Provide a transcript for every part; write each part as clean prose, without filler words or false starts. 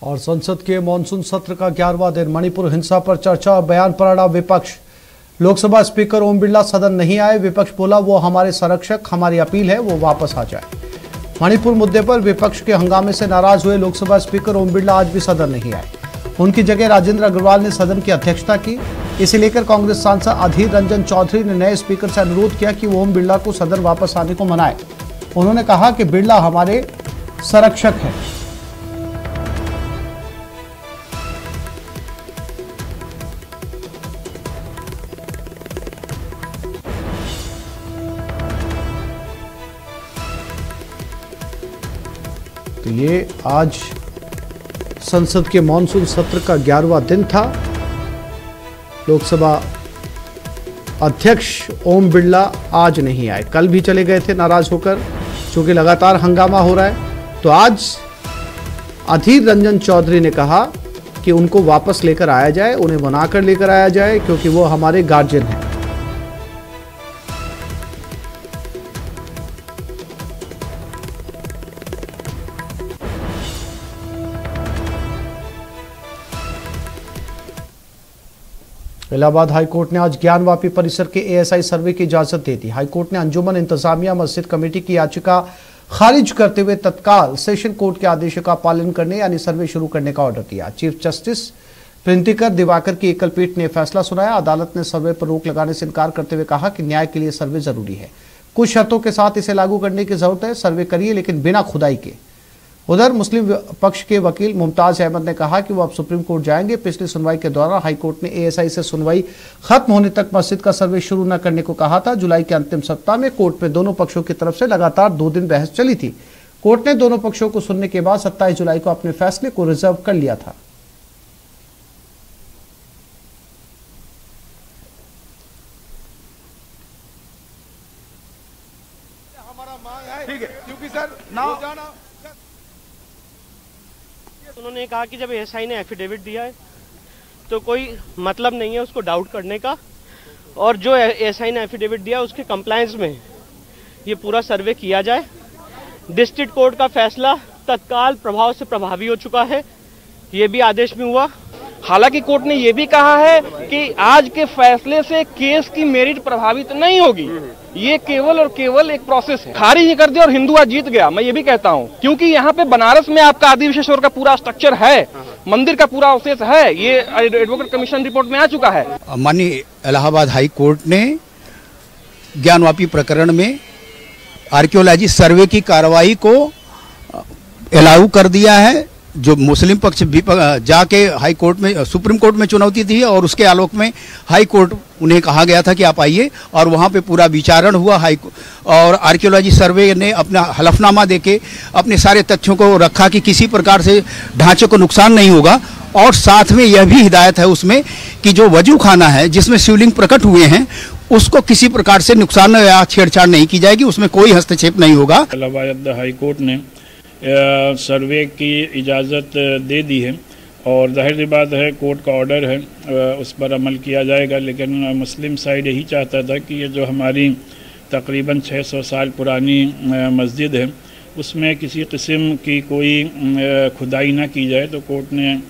और संसद के मानसून सत्र का 11वां दिन, मणिपुर हिंसा पर चर्चा और बयान पर अड़ा विपक्ष। लोकसभा स्पीकर ओम बिरला सदन नहीं आए। विपक्ष बोला वो हमारे संरक्षक, हमारी अपील है वो वापस आ जाए। मणिपुर मुद्दे पर विपक्ष के हंगामे से नाराज हुए लोकसभा स्पीकर ओम बिरला आज भी सदन नहीं आए। उनकी जगह राजेंद्र अग्रवाल ने सदन की अध्यक्षता की। इसे लेकर कांग्रेस सांसद अधीर रंजन चौधरी ने नए स्पीकर से अनुरोध किया कि वो ओम बिरला को सदन वापस आने को मनाए। उन्होंने कहा कि बिरला हमारे संरक्षक हैं। तो ये आज संसद के मानसून सत्र का 11वां दिन था। लोकसभा अध्यक्ष ओम बिरला आज नहीं आए। कल भी चले गए थे नाराज होकर, क्योंकि लगातार हंगामा हो रहा है। तो आज अधीर रंजन चौधरी ने कहा कि उनको वापस लेकर आया जाए, उन्हें मनाकर लेकर आया जाए, क्योंकि वो हमारे गार्जियन हैं। इलाहाबाद हाईकोर्ट ने आज ज्ञानवापी परिसर के एएसआई सर्वे की इजाजत दे दी। हाईकोर्ट ने अंजुमन इंतजामिया मस्जिद कमेटी की याचिका खारिज करते हुए तत्काल सेशन कोर्ट के आदेशों का पालन करने यानी सर्वे शुरू करने का ऑर्डर दिया। चीफ जस्टिस प्रिंतिकर दिवाकर की एकल पीठ ने फैसला सुनाया। अदालत ने सर्वे पर रोक लगाने से इनकार करते हुए कहा कि न्याय के लिए सर्वे जरूरी है, कुछ शर्तों के साथ इसे लागू करने की जरूरत है। सर्वे करिए, लेकिन बिना खुदाई के। उधर मुस्लिम पक्ष के वकील मुमताज अहमद ने कहा कि वो अब सुप्रीम कोर्ट जाएंगे। पिछली सुनवाई के दौरान हाईकोर्ट ने एएसआई से सुनवाई खत्म होने तक मस्जिद का सर्वे शुरू न करने को कहा था। जुलाई के अंतिम सप्ताह में कोर्ट में दोनों पक्षों की तरफ से लगातार 2 दिन बहस चली थी। कोर्ट ने दोनों पक्षों को सुनने के बाद 27 जुलाई को अपने फैसले को रिजर्व कर लिया था। हमारा मांग है, ठीक है, क्योंकि सर ना उन्होंने कहा कि जब एएसआई ने एफिडेविट दिया है तो कोई मतलब नहीं है उसको डाउट करने का, और जो एएसआई ने एफिडेविट दिया उसके कंप्लायंस में ये पूरा सर्वे किया जाए। डिस्ट्रिक्ट कोर्ट का फैसला तत्काल प्रभाव से प्रभावी हो चुका है, ये भी आदेश में हुआ। हालांकि कोर्ट ने यह भी कहा है कि आज के फैसले से केस की मेरिट प्रभावित नहीं होगी, ये केवल और केवल एक प्रोसेस है। खारिज ही कर दिया और हिंदू आज जीत गया, मैं ये भी कहता हूँ, क्योंकि यहाँ पे बनारस में आपका आदि विशेश्वर का पूरा स्ट्रक्चर है, मंदिर का पूरा अवशेष है, ये एडवोकेट कमीशन रिपोर्ट में आ चुका है। माननीय इलाहाबाद हाई कोर्ट ने ज्ञानवापी प्रकरण में आर्कियोलॉजी सर्वे की कार्रवाई को अलाउ कर दिया है। जो मुस्लिम पक्ष जाके हाई कोर्ट में, सुप्रीम कोर्ट में चुनौती थी, और उसके आलोक में हाई कोर्ट उन्हें कहा गया था कि आप आइए, और वहां पे पूरा विचारण हुआ। और आर्कियोलॉजी सर्वे ने अपना हलफनामा देके अपने सारे तथ्यों को रखा कि किसी प्रकार से ढांचे को नुकसान नहीं होगा, और साथ में यह भी हिदायत है उसमें कि जो वजू खाना है जिसमें शिवलिंग प्रकट हुए हैं उसको किसी प्रकार से नुकसान या छेड़छाड़ नहीं की जाएगी, उसमें कोई हस्तक्षेप नहीं होगा। इलाहाबाद हाई कोर्ट ने सर्वे की इजाज़त दे दी है, और जाहिर सी बात है कोर्ट का ऑर्डर है, उस पर अमल किया जाएगा। लेकिन मुस्लिम साइड यही चाहता था कि ये जो हमारी तकरीबन 600 साल पुरानी मस्जिद है उसमें किसी किस्म की कोई खुदाई ना की जाए, तो कोर्ट ने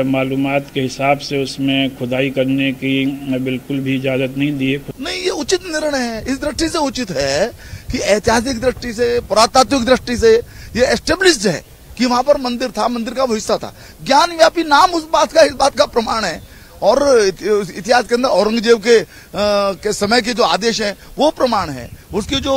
मालूमात के हिसाब से उसमें खुदाई करने की बिल्कुल भी इजाज़त नहीं दी है। नहीं, ये उचित निर्णय है, इस दृष्टि से उचित है कि ऐतिहासिक दृष्टि से, पुरातात्विक दृष्टि से ये एस्टेब्लिश्ड है कि वहां पर मंदिर था, मंदिर का वो हिस्सा था। ज्ञानव्यापी नाम इस बात का प्रमाण है, और इतिहास के अंदर औरंगजेब के समय के जो आदेश हैं वो प्रमाण है, उसकी जो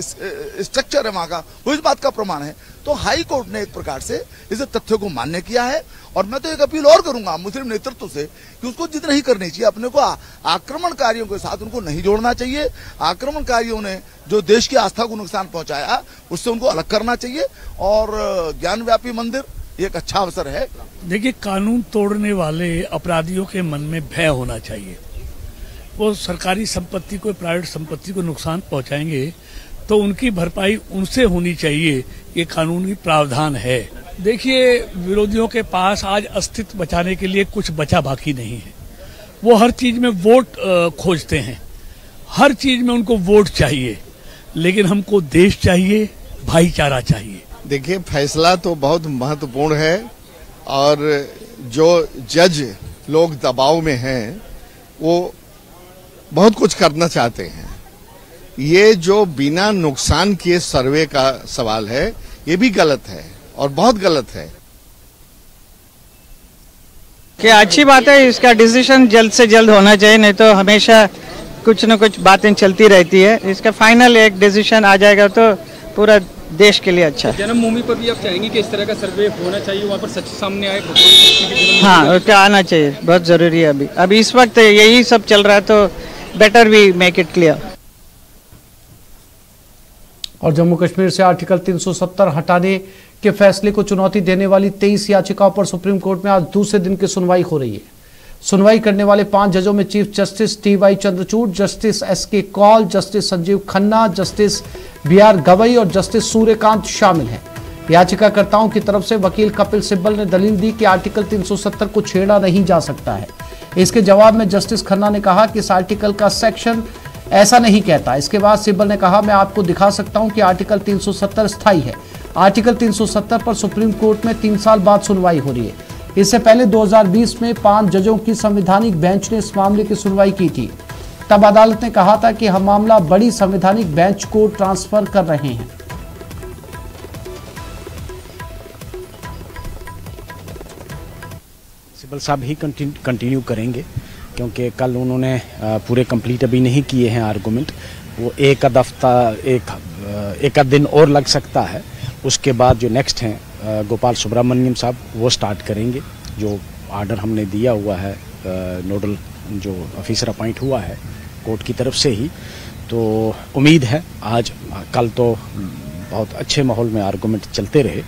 स्ट्रक्चर है वहां का वो इस बात का प्रमाण है। तो हाई कोर्ट ने एक प्रकार से इस तथ्य को मान्य किया है, और मैं तो एक अपील और करूंगा मुस्लिम नेतृत्व से कि उसको जिद नहीं करनी चाहिए। अपने को आक्रमणकारियों के साथ उनको नहीं जोड़ना चाहिए। आक्रमणकारियों ने जो देश की आस्था को नुकसान पहुंचाया उससे उनको अलग करना चाहिए, और ज्ञानव्यापी मंदिर एक अच्छा अवसर है। देखिए, कानून तोड़ने वाले अपराधियों के मन में भय होना चाहिए। वो सरकारी संपत्ति को, प्राइवेट संपत्ति को नुकसान पहुंचाएंगे तो उनकी भरपाई उनसे होनी चाहिए, ये कानूनी प्रावधान है। देखिए, विरोधियों के पास आज अस्तित्व बचाने के लिए कुछ बचा बाकी नहीं है। वो हर चीज में वोट खोजते हैं, हर चीज में उनको वोट चाहिए, लेकिन हमको देश चाहिए, भाईचारा चाहिए। देखिए, फैसला तो बहुत महत्वपूर्ण है, और जो जज लोग दबाव में हैं वो बहुत कुछ करना चाहते हैं। ये जो बिना नुकसान किए सर्वे का सवाल है ये भी गलत है और बहुत गलत है। कि अच्छी बात है, इसका डिसीजन जल्द से जल्द होना चाहिए, नहीं तो हमेशा कुछ न कुछ बातें चलती रहती है। इसका फाइनल एक डिसीजन आ जाएगा तो पूरा देश के लिए अच्छा है। जन्मभूमि पर भी आप चाहेंगे कि इस तरह का सर्वे होना चाहिए, वहाँ पर सच सामने आए? हाँ, क्या आना चाहिए, बहुत जरूरी है। अभी इस वक्त यही सब चल रहा है तो better we make it clear. और जम्मू कश्मीर से आर्टिकल 370 हटाने के फैसले को चुनौती देने वाली 23 याचिकाओं पर सुप्रीम कोर्ट में आज दूसरे दिन की सुनवाई हो रही है। सुनवाई करने वाले 5 जजों में chief justice T Y. Chandrachud, justice S K. Kaul, justice Sanjiv Khanna, justice B R. Gavai और जस्टिस सूर्यकांत शामिल हैं। याचिकाकर्ताओं की तरफ से वकील कपिल सिब्बल ने दलील दी कि आर्टिकल 370 को छेड़ा नहीं जा सकता है। इसके जवाब में जस्टिस खन्ना ने कहा कि इस आर्टिकल का सेक्शन ऐसा नहीं कहता। इसके बाद सिब्बल ने कहा, मैं आपको दिखा सकता हूं कि आर्टिकल 370 स्थायी है। आर्टिकल 370 पर सुप्रीम कोर्ट में 3 साल बाद सुनवाई हो रही है। इससे पहले 2020 में 5 जजों की संवैधानिक बेंच ने इस मामले की सुनवाई की थी। तब अदालत ने कहा था कि हम मामला बड़ी संवैधानिक बेंच को ट्रांसफर कर रहे हैं। सिब्बल साहब ही कंटिन्यू करेंगे क्योंकि कल उन्होंने पूरे कंप्लीट अभी नहीं किए हैं आर्गूमेंट। वो एक आध दिन और लग सकता है। उसके बाद जो नेक्स्ट हैं गोपाल सुब्रमण्यम साहब वो स्टार्ट करेंगे। जो आर्डर हमने दिया हुआ है, नोडल जो ऑफिसर अपॉइंट हुआ है कोर्ट की तरफ से ही, तो उम्मीद है आज कल तो बहुत अच्छे माहौल में आर्गूमेंट चलते रहे।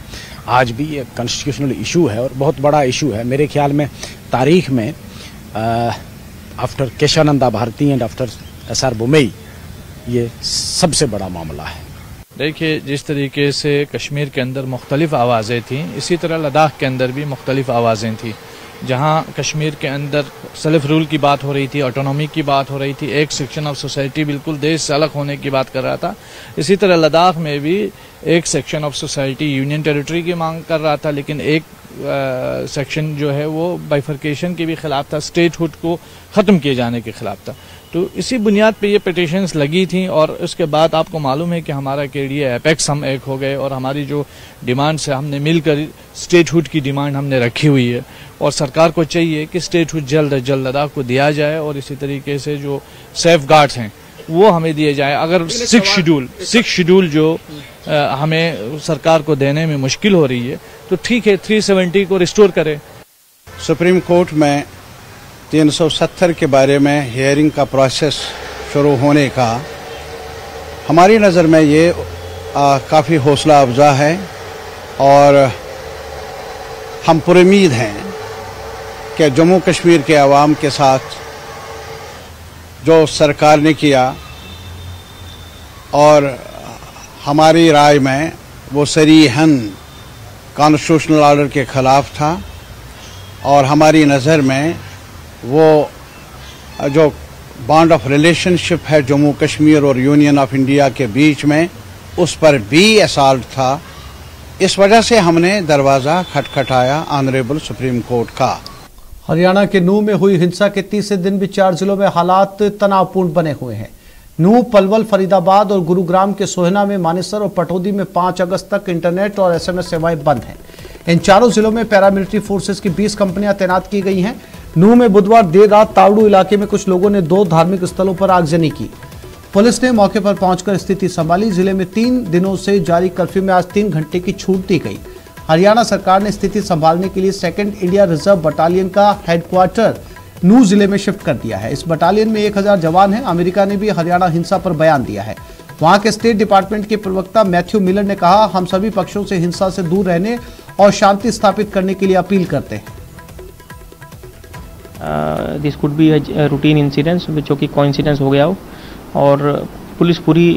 आज भी ये कॉन्स्टिट्यूशनल इशू है और बहुत बड़ा इशू है। मेरे ख्याल में तारीख में after Kesavananda Bharati and after S R. Bommai ये सबसे बड़ा मामला है। देखिए, जिस तरीके से कश्मीर के अंदर मुख्तलिफ आवाज़ें थीं, इसी तरह लद्दाख के अंदर भी मुख्तलिफ आवाज़ें थीं। जहाँ कश्मीर के अंदर सेल्फ रूल की बात हो रही थी, ऑटोनॉमी की बात हो रही थी, एक सेक्शन ऑफ सोसाइटी बिल्कुल देश से अलग होने की बात कर रहा था। इसी तरह लद्दाख में भी एक section of society union territory की मांग कर रहा था, लेकिन एक सेक्शन जो है वो बाइफर्केशन के भी खिलाफ था, स्टेटहुड को ख़त्म किए जाने के खिलाफ था। तो इसी बुनियाद पे ये पिटिशंस लगी थी और उसके बाद आपको मालूम है कि हमारा केडीए एपेक्स हम एक हो गए और हमारी जो डिमांड्स है हमने मिलकर स्टेटहुड की डिमांड हमने रखी हुई है और सरकार को चाहिए कि स्टेटहुड जल्द अज जल्द लद्दाख को दिया जाए और इसी तरीके से जो सेफ गार्ड्स हैं वो हमें दिए जाए। अगर सिक्स शेड्यूल जो हमें सरकार को देने में मुश्किल हो रही है तो ठीक है 370 को रिस्टोर करें। सुप्रीम कोर्ट में 370 के बारे में हियरिंग का प्रोसेस शुरू होने का हमारी नज़र में ये काफ़ी हौसला अफजा है और हम पुरुम्मीद हैं कि जम्मू कश्मीर के अवाम के साथ जो सरकार ने किया और हमारी राय में वो सरीहन कॉन्स्टिट्यूशनल ऑर्डर के ख़िलाफ़ था और हमारी नज़र में वो जो बॉन्ड ऑफ रिलेशनशिप है जम्मू कश्मीर और यूनियन ऑफ इंडिया के बीच में उस पर भी असॉल्ट था। इस वजह से हमने दरवाज़ा खटखटाया ऑनरेबल सुप्रीम कोर्ट का। हरियाणा के नूंह में हुई हिंसा के तीसरे दिन भी 4 जिलों में हालात तनावपूर्ण बने हुए हैं। नूंह, पलवल, फरीदाबाद और गुरुग्राम के सोहना में, मानेसर और पटौदी में 5 अगस्त तक इंटरनेट और SMS सेवाएं बंद हैं। इन चारों जिलों में पैरामिलिट्री फोर्सेस की 20 कंपनियां तैनात की गई हैं। नूंह में बुधवार देर रात तावड़ू इलाके में कुछ लोगों ने 2 धार्मिक स्थलों पर आगजनी की। पुलिस ने मौके पर पहुंचकर स्थिति संभाली। जिले में 3 दिनों से जारी कर्फ्यू में आज 3 घंटे की छूट दी गई। हरियाणा सरकार ने स्थिति संभालने के लिए 2nd इंडिया रिजर्व बटालियन का हेडक्वार्टर नूंह जिले में शिफ्ट कर दिया है। इस बटालियन में 1000 जवान हैं। अमेरिका ने भी हरियाणा हिंसा पर बयान दिया है। वहां के स्टेट डिपार्टमेंट के प्रवक्ता मैथ्यू मिलर ने कहा, हम सभी पक्षों से हिंसा से दूर रहने और शांति स्थापित करने के लिए अपील करते हैं। This could be routine incidence जो कि कोइंसिडेंस हो गया हो और पुलिस पूरी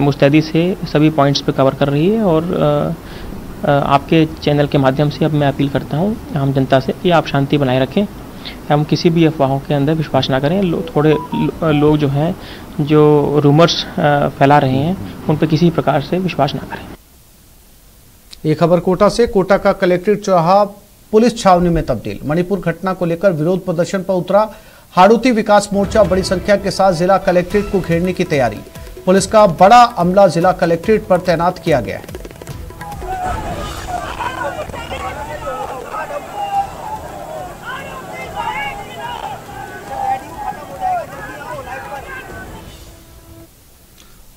मुस्तैदी से सभी पॉइंट्स पे कवर कर रही है और आपके चैनल के माध्यम से अब मैं अपील करता हूँ आम जनता से कि आप शांति बनाए रखें। हम किसी भी अफवाहों के अंदर विश्वास ना करें। थोड़े लोग जो हैं जो रूमर्स फैला रहे हैं उन पर किसी प्रकार से विश्वास ना करें। एक खबर कोटा से। कोटा का कलेक्ट्रेट चौराहा पुलिस छावनी में तब्दील। मणिपुर घटना को लेकर विरोध प्रदर्शन पर उतरा हाड़ौती विकास मोर्चा। बड़ी संख्या के साथ जिला कलेक्ट्रेट को घेरने की तैयारी। पुलिस का बड़ा अमला जिला कलेक्ट्रेट पर तैनात किया गया है।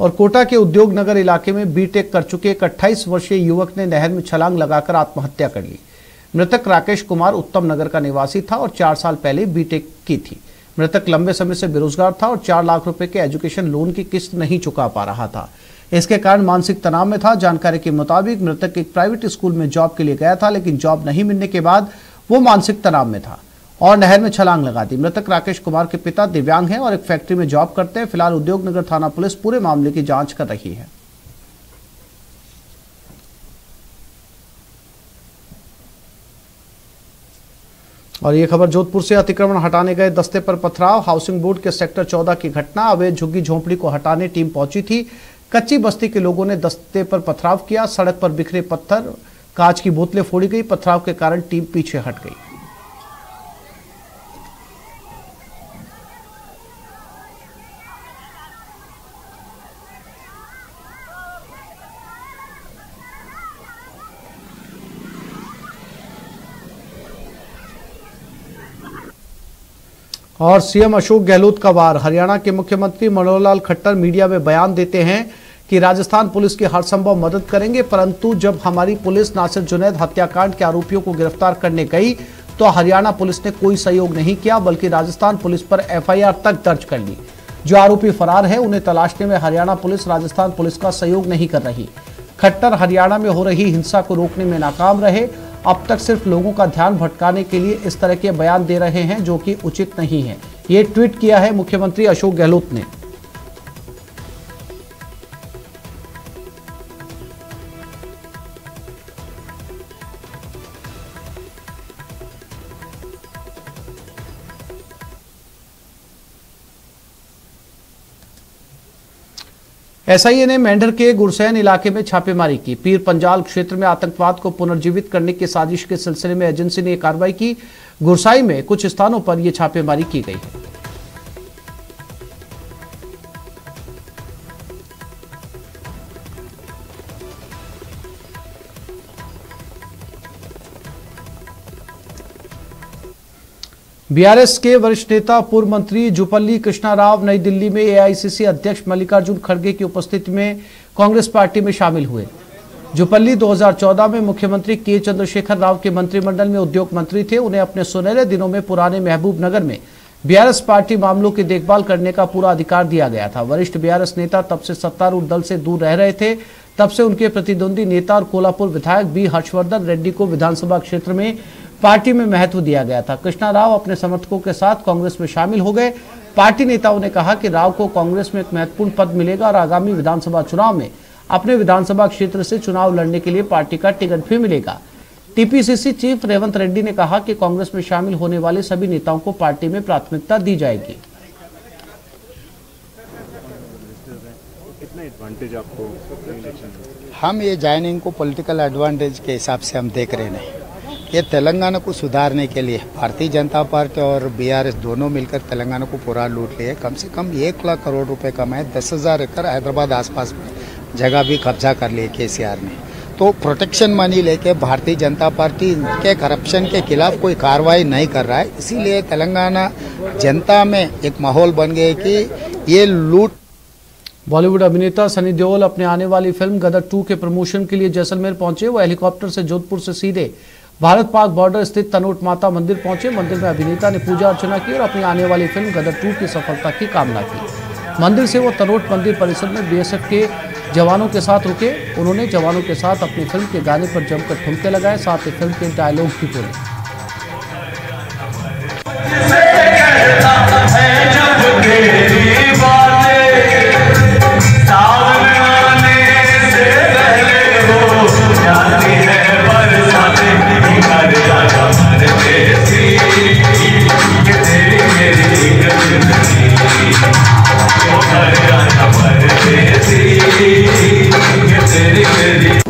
और कोटा के उद्योग नगर इलाके में बीटेक कर चुके एक 28 वर्षीय युवक ने नहर में छलांग लगाकर आत्महत्या कर ली। मृतक राकेश कुमार उत्तम नगर का निवासी था और 4 साल पहले बीटेक की थी। मृतक लंबे समय से बेरोजगार था और 4 लाख रुपए के एजुकेशन लोन की किस्त नहीं चुका पा रहा था। इसके कारण मानसिक तनाव में था। जानकारी के मुताबिक मृतक एक प्राइवेट स्कूल में जॉब के लिए गया था, लेकिन जॉब नहीं मिलने के बाद वो मानसिक तनाव में था और नहर में छलांग लगा दी। मृतक राकेश कुमार के पिता दिव्यांग हैं और एक फैक्ट्री में जॉब करते हैं। फिलहाल उद्योग नगर थाना पुलिस पूरे मामले की जांच कर रही है। और ये खबर जोधपुर से अतिक्रमण हटाने गए दस्ते पर पथराव। हाउसिंग बोर्ड के सेक्टर 14 की घटना। अवैध झुग्गी झोंपड़ी को हटाने टीम पहुंची थी। कच्ची बस्ती के लोगों ने दस्ते पर पथराव किया। सड़क पर बिखरे पत्थर, कांच की बोतलें फोड़ी गई। पथराव के कारण टीम पीछे हट गई। और सीएम अशोक गहलोत का वार। हरियाणा के मुख्यमंत्री मनोहर लाल खट्टर मीडिया में बयान देते हैं कि राजस्थान पुलिस की हर संभव मदद करेंगे, परंतु जब हमारी पुलिस नासिर जुनैद हत्याकांड के आरोपियों को गिरफ्तार करने गई तो हरियाणा पुलिस ने कोई सहयोग नहीं किया, बल्कि राजस्थान पुलिस पर एफआईआर तक दर्ज कर ली। जो आरोपी फरार है उन्हें तलाशने में हरियाणा पुलिस राजस्थान पुलिस का सहयोग नहीं कर रही। खट्टर हरियाणा में हो रही हिंसा को रोकने में नाकाम रहे। अब तक सिर्फ लोगों का ध्यान भटकाने के लिए इस तरह के बयान दे रहे हैं, जो कि उचित नहीं है। ये ट्वीट किया है मुख्यमंत्री अशोक गहलोत ने। एसआईए ने मेंढर के गुरसैन इलाके में छापेमारी की। पीर पंजाल क्षेत्र में आतंकवाद को पुनर्जीवित करने की साजिश के सिलसिले में एजेंसी ने कार्रवाई की। गुरसाई में कुछ स्थानों पर यह छापेमारी की गई है। बीआरएस के वरिष्ठ नेता पूर्व मंत्री जुपल्ली कृष्णा राव नई दिल्ली में एआईसीसी अध्यक्ष मल्लिकार्जुन खड़गे की उपस्थिति में कांग्रेस पार्टी में शामिल हुए। जुपल्ली 2014 में मुख्यमंत्री के चंद्रशेखर राव के मंत्रिमंडल में उद्योग मंत्री थे। उन्हें अपने सुनहरे दिनों में पुराने महबूब नगर में बीआरएस पार्टी मामलों की देखभाल करने का पूरा अधिकार दिया गया था। वरिष्ठ बीआरएस नेता तब से सत्तारूढ़ दल से दूर रह रहे थे। तब से उनके प्रतिद्वंदी नेता और कोल्हापुर विधायक बी हर्षवर्धन रेड्डी को विधानसभा क्षेत्र में पार्टी में महत्व दिया गया था। कृष्णा राव अपने समर्थकों के साथ कांग्रेस में शामिल हो गए। पार्टी नेताओं ने कहा कि राव को कांग्रेस में एक महत्वपूर्ण पद मिलेगा और आगामी विधानसभा चुनाव में अपने विधानसभा क्षेत्र से चुनाव लड़ने के लिए पार्टी का टिकट भी मिलेगा। टीपीसीसी चीफ रेवंत रेड्डी ने कहा कि कांग्रेस में शामिल होने वाले सभी नेताओं को पार्टी में प्राथमिकता दी जाएगी। हम ये ज्वाइनिंग को पॉलिटिकल एडवांटेज के हिसाब से हम देख रहे नहीं। ये तेलंगाना को सुधारने के लिए भारतीय जनता पार्टी और बीआरएस दोनों मिलकर तेलंगाना को पूरा लूट लिए। कम से कम 1 लाख करोड़ रुपए कमाए। 10,000 एकड़ हैदराबाद आसपास में जगह भी कब्जा कर लिए केसीआर ने। तो प्रोटेक्शन मनी लेके भारतीय जनता पार्टी के करप्शन के खिलाफ कोई कार्रवाई नहीं कर रहा है। इसीलिए तेलंगाना जनता में एक माहौल बन गया कि ये लूट। बॉलीवुड अभिनेता सनी देओल अपने आने वाली फिल्म गदर 2 के प्रमोशन के लिए जैसलमेर पहुंचे। वो हेलीकॉप्टर से जोधपुर से सीधे भारत पाक बॉर्डर स्थित तनोट माता मंदिर पहुंचे। मंदिर में अभिनेता ने पूजा अर्चना की और अपनी आने वाली फिल्म गदर 2 की सफलता की कामना की। मंदिर से वो तनोट मंदिर परिसर में बीएसएफ के जवानों के साथ रुके। उन्होंने जवानों के साथ अपनी फिल्म के गाने पर जमकर ठुमके लगाए, साथ ही फिल्म के डायलॉग भी बोले।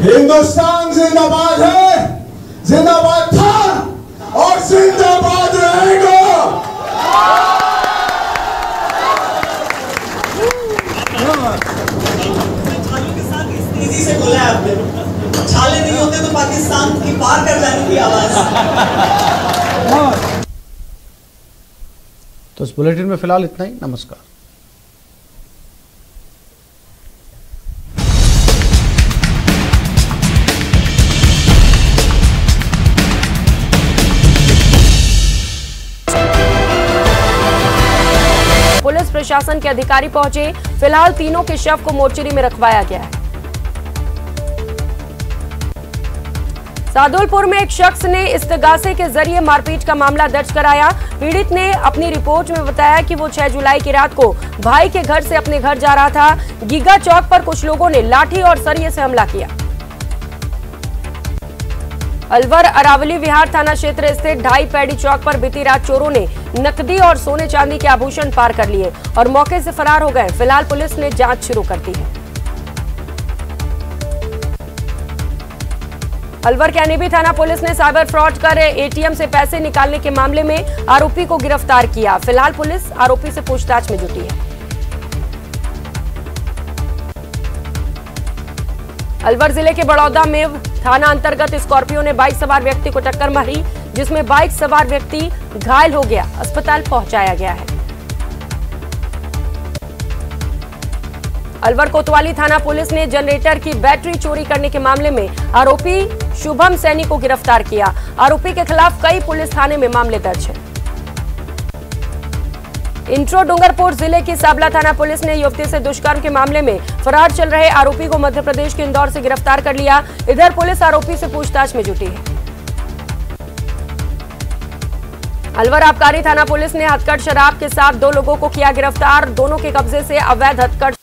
हिंदुस्तान जिंदाबाद है, जिंदाबाद था पाकिस्तान की पार कर जाने की आवाज। तो इस बुलेटिन में फिलहाल इतना ही। नमस्कार। पुलिस प्रशासन के अधिकारी पहुंचे। फिलहाल तीनों के शव को मोर्चरी में रखवाया गया है। सादुलपुर में एक शख्स ने इस्तेगासे के जरिए मारपीट का मामला दर्ज कराया। पीड़ित ने अपनी रिपोर्ट में बताया कि वो 6 जुलाई की रात को भाई के घर से अपने घर जा रहा था। गीगा चौक पर कुछ लोगों ने लाठी और सरिये से हमला किया। अलवर अरावली विहार थाना क्षेत्र स्थित ढाई पैड़ी चौक पर बीती रात चोरों ने नकदी और सोने चांदी के आभूषण पार कर लिए और मौके से फरार हो गए। फिलहाल पुलिस ने जांच शुरू कर दी है। अलवर के अनीबी थाना पुलिस ने साइबर फ्रॉड कर एटीएम से पैसे निकालने के मामले में आरोपी को गिरफ्तार किया। फिलहाल पुलिस आरोपी से पूछताछ में जुटी है। अलवर जिले के बड़ौदा में थाना अंतर्गत स्कॉर्पियो ने बाइक सवार व्यक्ति को टक्कर मारी, जिसमें बाइक सवार व्यक्ति घायल हो गया, अस्पताल पहुंचाया गया है। अलवर कोतवाली थाना पुलिस ने जनरेटर की बैटरी चोरी करने के मामले में आरोपी शुभम सैनी को गिरफ्तार किया। आरोपी के खिलाफ कई पुलिस थाने में मामले दर्ज है। इंट्रो डूंगरपुर जिले की साबला थाना पुलिस ने युवती से दुष्कर्म के मामले में फरार चल रहे आरोपी को मध्य प्रदेश के इंदौर से गिरफ्तार कर लिया। इधर पुलिस आरोपी से पूछताछ में जुटी है। अलवर आबकारी थाना पुलिस ने हथकढ़ शराब के साथ 2 लोगों को किया गिरफ्तार। दोनों के कब्जे से अवैध हथकढ़